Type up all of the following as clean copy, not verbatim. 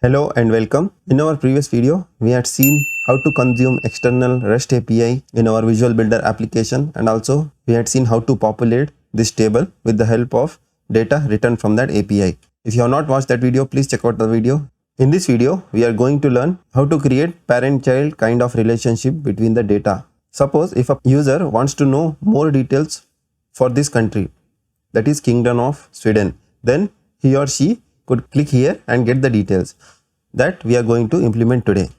Hello and welcome. In our previous video, we had seen how to consume external REST API in our Visual Builder application, and also we had seen how to populate this table with the help of data returned from that API. If you have not watched that video, please check out the video. In this video, we are going to learn how to create parent-child kind of relationship between the data. Suppose if a user wants to know more details for this country, that is Kingdom of Sweden, then he or she could click here and get the details that we are going to implement today.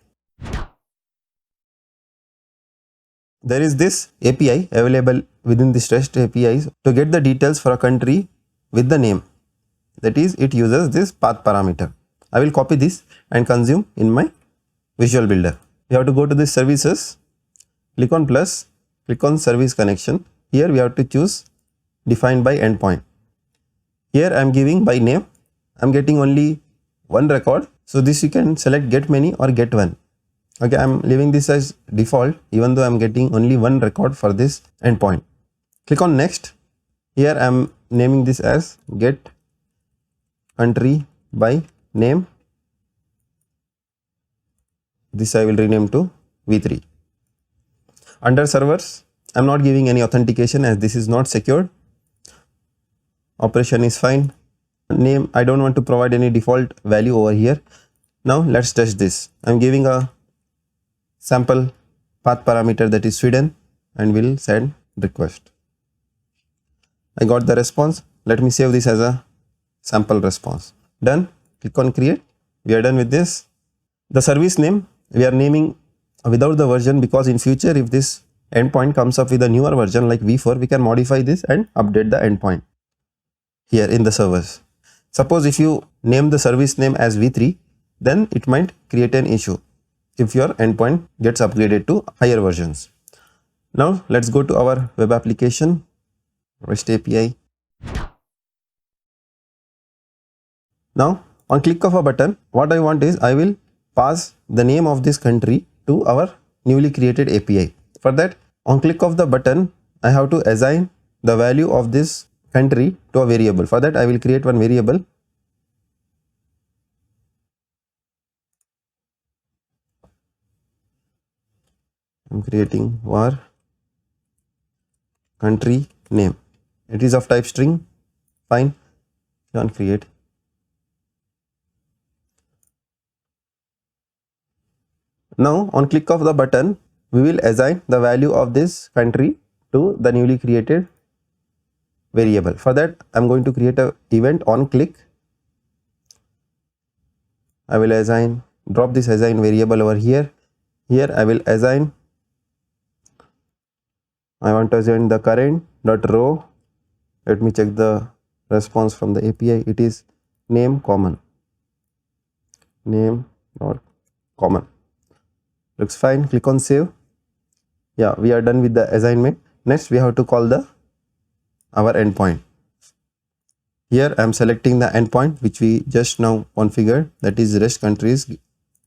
There is this API available within this REST APIs to get the details for a country with the name. That is, it uses this path parameter. I will copy this and consume in my Visual Builder. You have to go to this services, click on plus, click on service connection. Here we have to choose define by endpoint. Here I am giving by name. I am getting only one record. So this you can select get many or get one. Okay, I am leaving this as default even though I am getting only one record for this endpoint. Click on next. Here I am naming this as get country by name. This I will rename to V3. Under servers, I am not giving any authentication as this is not secured. Operation is fine. Name, I don't want to provide any default value over here. Now let's test this. I'm giving a sample path parameter that is Sweden and will send request. I got the response. Let me save this as a sample response. Done. Click on create. We are done with this. The service name we are naming without the version because in future if this endpoint comes up with a newer version like V4, we can modify this and update the endpoint here in the servers. Suppose if you name the service name as V3, then it might create an issue if your endpoint gets upgraded to higher versions. Now let's go to our web application, REST API. Now on click of a button, what I want is I will pass the name of this country to our newly created API. For that, on click of the button, I have to assign the value of this country to a variable. For that, I will create one variable. I'm creating var country name. It is of type string. Fine. Don't create. Now on click of the button, we will assign the value of this country to the newly created variable. For that, I am going to create an event on click. I will assign, drop this assign variable over here. Here I will assign, I want to assign the current dot row. Let me check the response from the API. It is name common. Name not common. Looks fine. Click on save. Yeah, we are done with the assignment. Next, we have to call our endpoint. Here I am selecting the endpoint which we just now configured, that is REST countries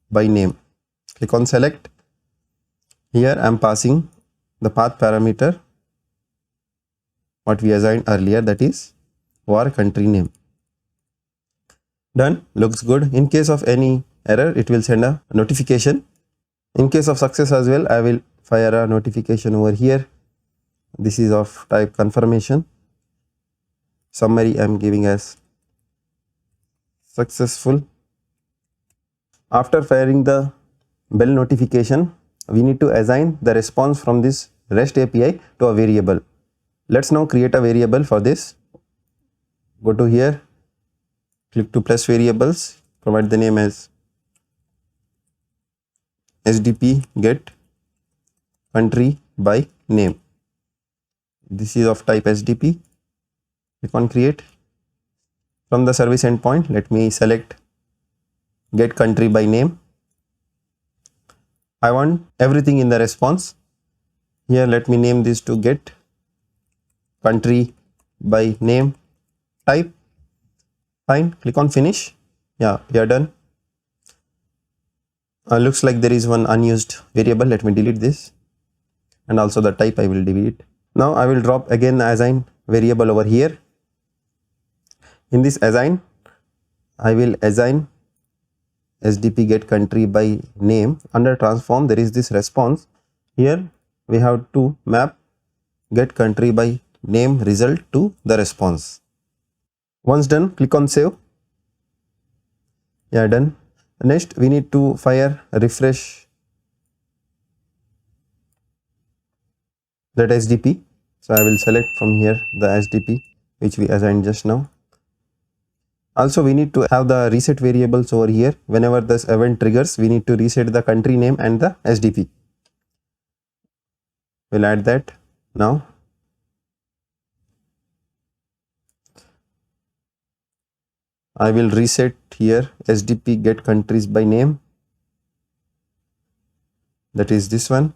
by name. Click on select. Here I am passing the path parameter what we assigned earlier, that is var country name. Done. Looks good. In case of any error, it will send a notification. In case of success as well, I will fire a notification over here. This is of type confirmation. Summary I am giving as successful. After firing the bell notification, we need to assign the response from this REST API to a variable. Let's now create a variable for this. Go to here, click to plus variables, provide the name as SDP get country by name. This is of type SDP. Click on create. From the service endpoint, let me select get country by name. I want everything in the response. Here let me name this to get country by name type. Fine. Click on finish. Yeah, we are done. Looks like there is one unused variable. Let me delete this, and also the type I will delete. Now I will drop again the assign variable over here. In this assign, I will assign SDP get country by name, under transform there is this response. Here we have to map get country by name result to the response. Once done, click on save. Yeah, done. Next we need to fire refresh that SDP. So I will select from here the SDP which we assigned just now. Also we need to have the reset variables over here. Whenever this event triggers, we need to reset the country name and the SDP. We'll add that now. I will reset here SDP get countries by name, that is this one,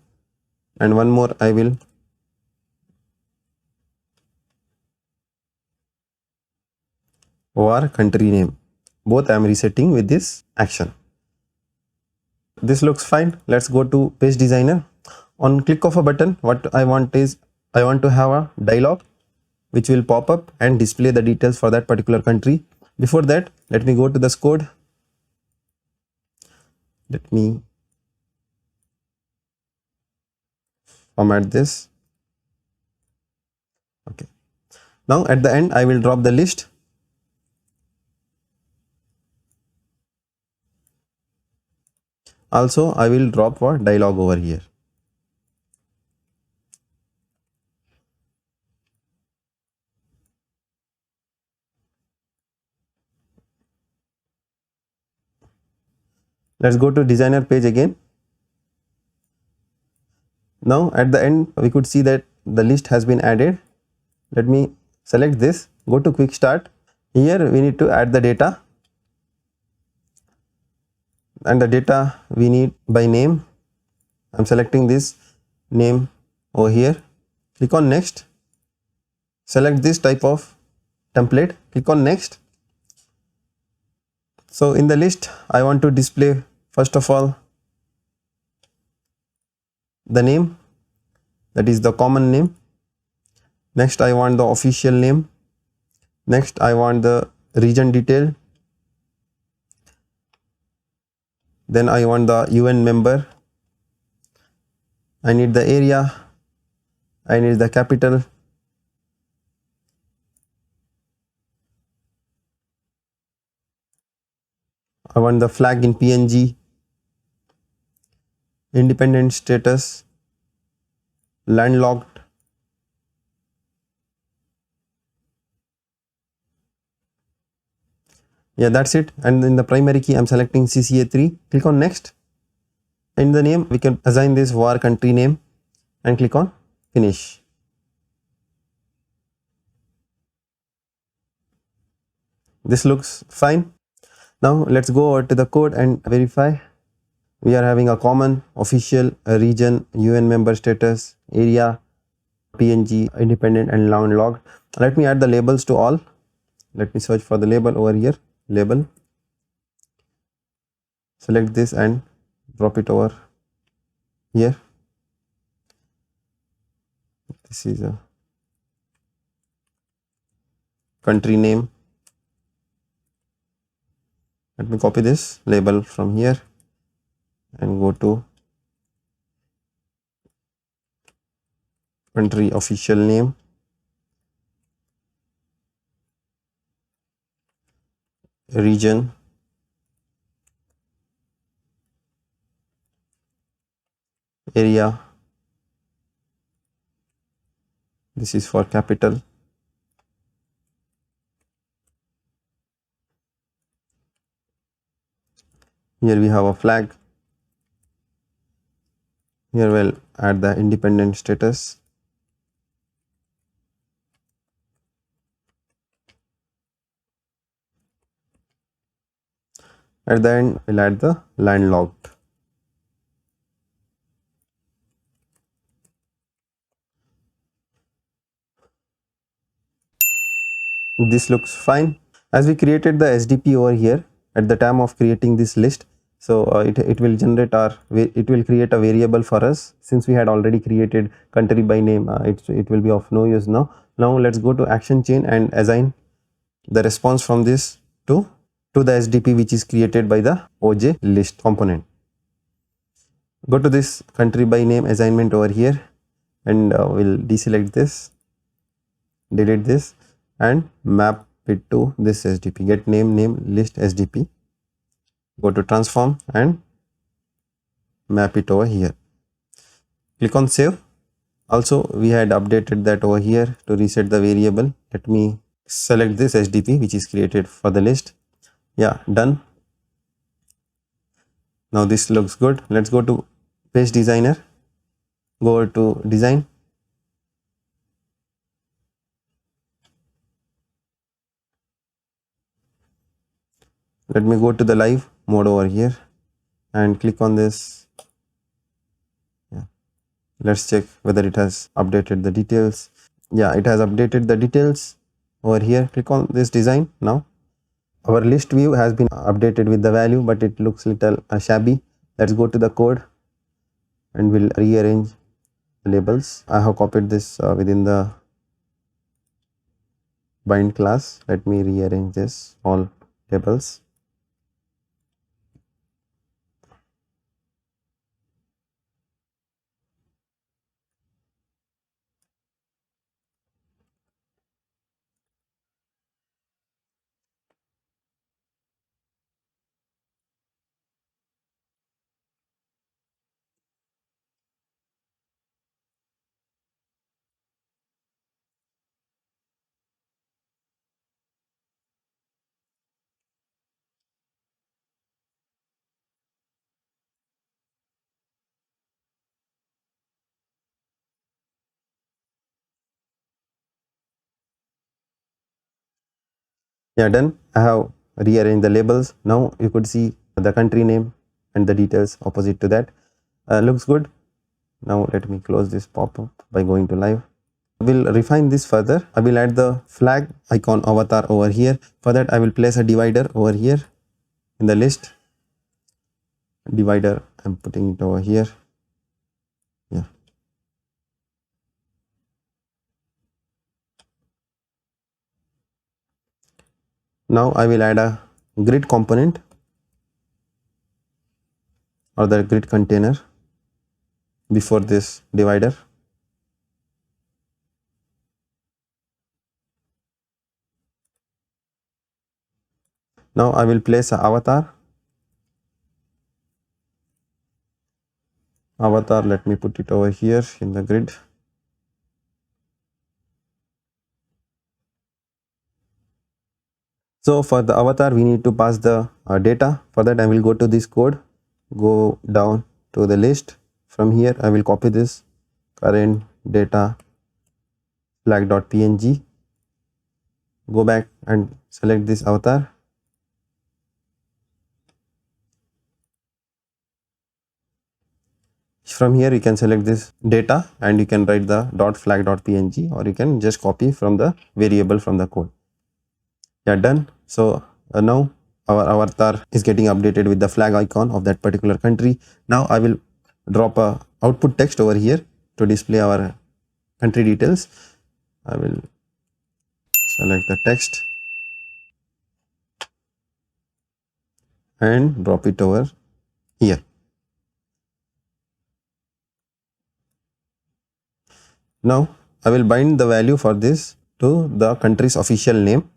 and one more I will or country name. Both I am resetting with this action. This looks fine. Let's go to page designer. On click of a button, what I want is I want to have a dialog which will pop up and display the details for that particular country. Before that, let me go to this code. Let me format this. Okay. Now at the end, I will drop the list. Also, I will drop a dialog over here. Let's go to designer page again. Now at the end, we could see that the list has been added. Let me select this, go to quick start. Here we need to add the data, and the data we need by name. I'm selecting this name over here. Click on next. Select this type of template. Click on next. So in the list, I want to display first of all the name, that is the common name. Next I want the official name. Next I want the region detail. Then I want the UN member. I need the area. I need the capital. I want the flag in PNG. Independent status. Landlocked. Yeah, that's it. And in the primary key, I'm selecting CCA3. Click on next. In the name, we can assign this war country name and click on finish. This looks fine. Now let's go over to the code and verify. We are having a common, official, a region, UN member status, area, PNG, independent and landlocked. Let me add the labels to all. Let me search for the label over here. Label. Select this and drop it over here. This is a country name. Let me copy this label from here and go to country official name. Region, area, this is for capital, here we have a flag, here we'll add the independent status, at the end we'll add the landlocked. This looks fine. As we created the SDP over here at the time of creating this list, so it will generate it will create a variable for us. Since we had already created country by name, it will be of no use now. Now let's go to action chain and assign the response from this to to the SDP which is created by the OJ list component. Go to this country by name assignment over here, and we'll deselect this, delete this, and map it to this SDP. Get name list SDP. Go to transform and map it over here. Click on save. Also, we had updated that over here to reset the variable. Let me select this SDP which is created for the list. Yeah, done. Now this looks good. Let's go to page designer. Go to design. Let me go to the live mode over here and click on this. Yeah. Let's check whether it has updated the details. Yeah, it has updated the details over here. Click on this design. Now our list view has been updated with the value, but it looks little shabby. Let's go to the code and we'll rearrange the labels. I have copied this within the bind class. Let me rearrange this all labels. Yeah, done. I have rearranged the labels. Now you could see the country name and the details opposite to that. Looks good. Now let me close this pop-up by going to live. We'll refine this further. I will add the flag icon avatar over here. For that I will place a divider over here in the list. Divider, I'm putting it over here. Yeah. Now I will add a grid component or the grid container before this divider. Now I will place an avatar. Let me put it over here in the grid. So for the avatar we need to pass the data. For that I will go to this code, go down to the list. From here I will copy this current data flag.png, go back and select this avatar. From here you can select this data and you can write the .flag.png, or you can just copy from the variable from the code. Yeah, done. So now our avatar is getting updated with the flag icon of that particular country. Now I will drop a output text over here to display our country details. I will select the text and drop it over here. Now I will bind the value for this to the country's official name.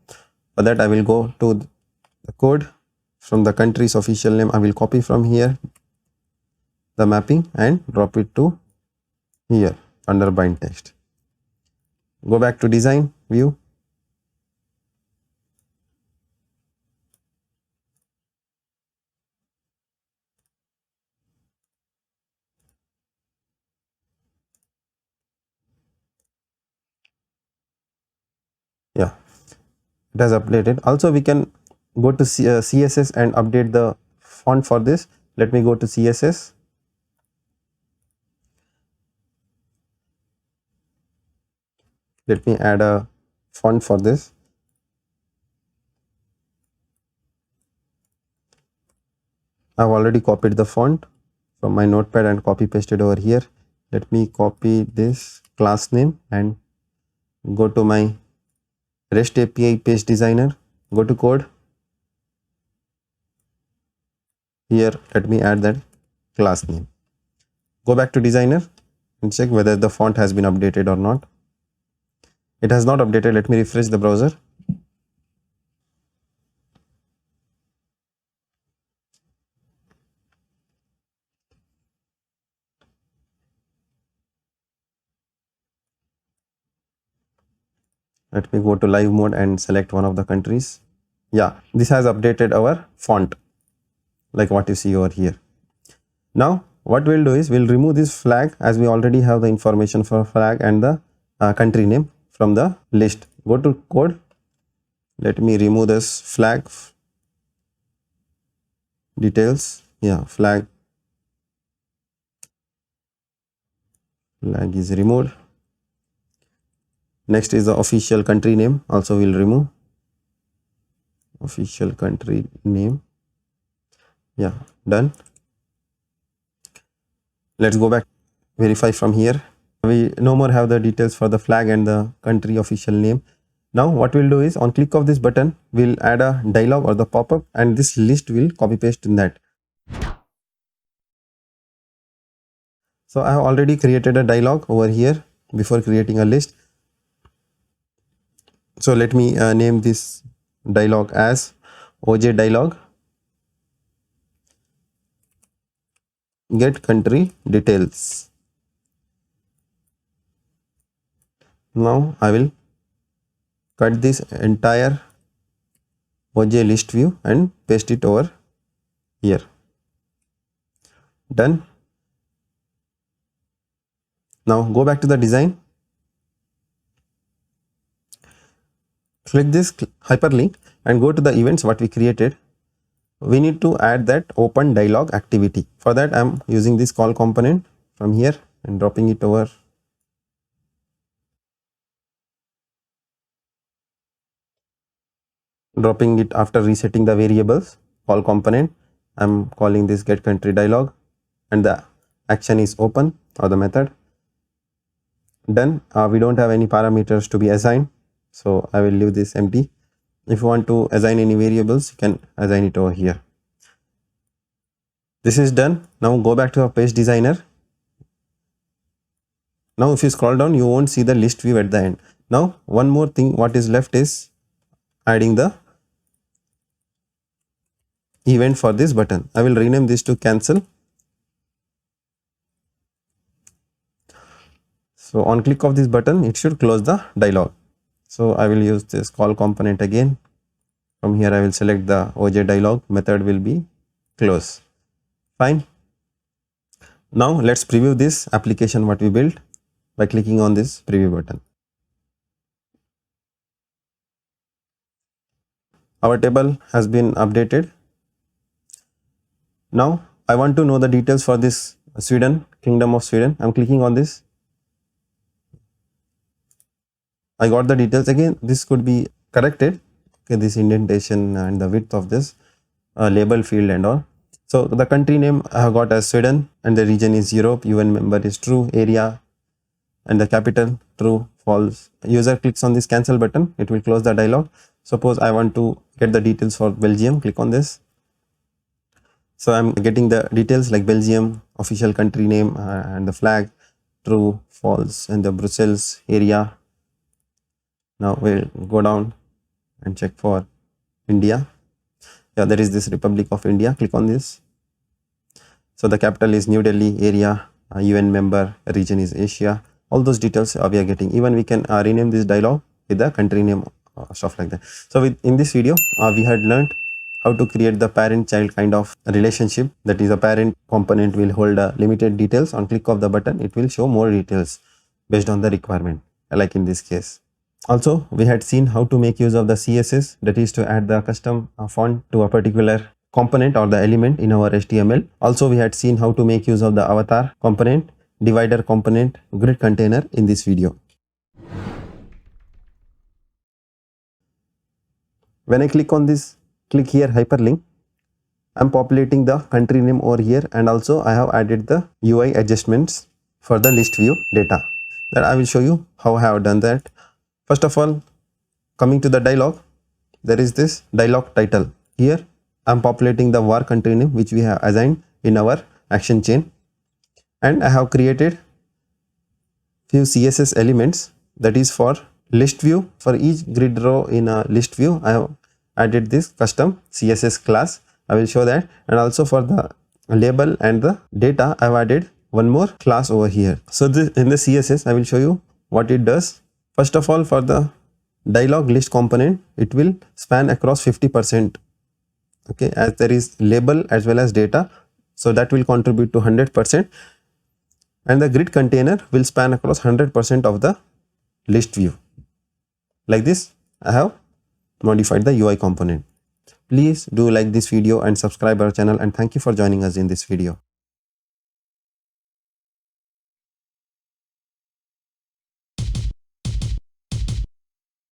For that I will go to the code. From the country's official name I will copy from here the mapping and drop it to here under bind text. Go back to design view. Yeah, it has updated. Also we can go to CSS and update the font for this. Let me go to CSS. Let me add a font for this. I've already copied the font from my notepad and copy pasted over here. Let me copy this class name and go to my REST API page designer. Go to code, Here let me add that class name. Go back to designer and check whether the font has been updated or not. It has not updated. Let me refresh the browser. Let me go to live mode and select one of the countries. Yeah, this has updated our font like what you see over here. Now what we'll do is we'll remove this flag, as we already have the information for flag and the country name from the list. Go to code. Let me remove this flag details. Yeah, flag is removed. Next is the official country name, also we'll remove official country name. Yeah, done. Let's go back, verify from here. We no more have the details for the flag and the country official name. Now what we'll do is on click of this button, we'll add a dialog or the pop-up, and this list will copy paste in that. So I have already created a dialog over here before creating a list. So let me name this dialog as oj-dialog get country details. Now I will cut this entire oj list view and paste it over here. Done. Now go back to the design. Click this hyperlink and go to the events what we created. We need to add that open dialog activity. For that I am using this call component from here and dropping it over. Dropping it after resetting the variables. Call component, I am calling this get country dialog, and the action is open or the method. Done. We don't have any parameters to be assigned, so I will leave this empty. If you want to assign any variables, you can assign it over here. This is done. Now go back to our page designer. Now if you scroll down, you won't see the list view at the end. Now one more thing what is left is adding the event for this button. I will rename this to cancel. So on click of this button, it should close the dialog. So I will use this call component again. From here I will select the oj-dialog, method will be close. Fine. Now let's preview this application what we built by clicking on this preview button. Our table has been updated. Now I want to know the details for this Sweden, Kingdom of Sweden. I am clicking on this. I got the details. Again, this could be corrected. Okay, this indentation and the width of this label field and all. So the country name I have got as Sweden, and the region is Europe, UN member is true, area and the capital true, false. User clicks on this cancel button, it will close the dialog. Suppose I want to get the details for Belgium, click on this. So I am getting the details like Belgium, official country name and the flag, true, false, and the Brussels area. Now we'll go down and check for India. Yeah, there is this Republic of India. Click on this. So the capital is New Delhi, area, UN member, region is Asia. All those details we are getting. Even we can rename this dialog with the country name, stuff like that. So in this video, we had learned how to create the parent-child kind of relationship. That is, a parent component will hold limited details. On click of the button, it will show more details based on the requirement, like in this case. Also, we had seen how to make use of the CSS, that is to add the custom font to a particular component or the element in our HTML. Also, we had seen how to make use of the avatar component, divider component, grid container in this video. When I click on this, click here hyperlink, I am populating the country name over here, and also I have added the UI adjustments for the list view data. That I will show you how I have done that. First of all, coming to the dialog, there is this dialog title. Here I'm populating the var country name which we have assigned in our action chain, and I have created few CSS elements, that is for list view. For each grid row in a list view, I have added this custom CSS class. I will show that. And also for the label and the data, I have added one more class over here. So in the CSS, I will show you what it does. First of all, for the dialog list component, it will span across 50%. Okay, as there is label as well as data, so that will contribute to 100%. And the grid container will span across 100% of the list view. Like this, I have modified the UI component. Please do like this video and subscribe our channel, and thank you for joining us in this video.